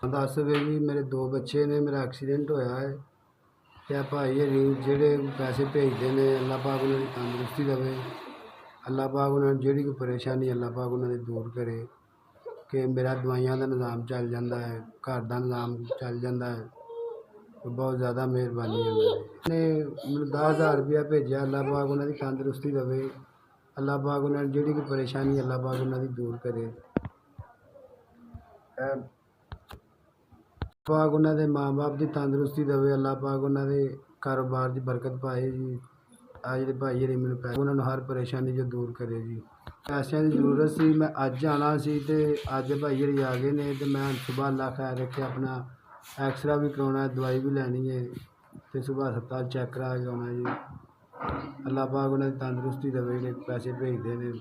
दस वे जी मेरे दो बच्चे ने, मेरा एक्सीडेंट होया है। क्या भाई हरी जेड़े पैसे भेजते हैं, अल्लाह पाक उन्हें तंदुरुस्ती देवे, अल्लाह पाक उन्हें जेड़ी कोई परेशानी अल्लाह पाक उन्हें दूर करे कि मेरा दवाइयां का निज़ाम चल जाता है, घर का निज़ाम चल जाता है। तो बहुत ज़्यादा मेहरबानी है ने मैंने 10,000 रुपया भेजा। अल्लाह पाक उन्हें तंदुरुस्ती देवे, अल्लाह पाक उन्हें जेड़ी कोई परेशानी अल्लाह पाक उन्हें दूर करे। पाक उन्होंने माँ बाप की तंदुरुस्ती देवे, अल्लाह पाक उन्होंने कारोबार की बरकत पाए जी। आ जो भाई हरी मैंने पैसे उन्होंने हर परेशानी जो दूर करे जी। पैसों की जरूरत सी, मैं अज आना सी ते अज भाई हरी आ गए ने। तो मैं सुबह अल्लाह खैर रखे अपना एक्सरा भी करवाना है, दवाई भी लैनी है, तो सुबह अस्पताल चेक करा के आना जी। अल्लाह पाक उन्हें तंदुरुस्ती देवे, पैसे भेजते हैं।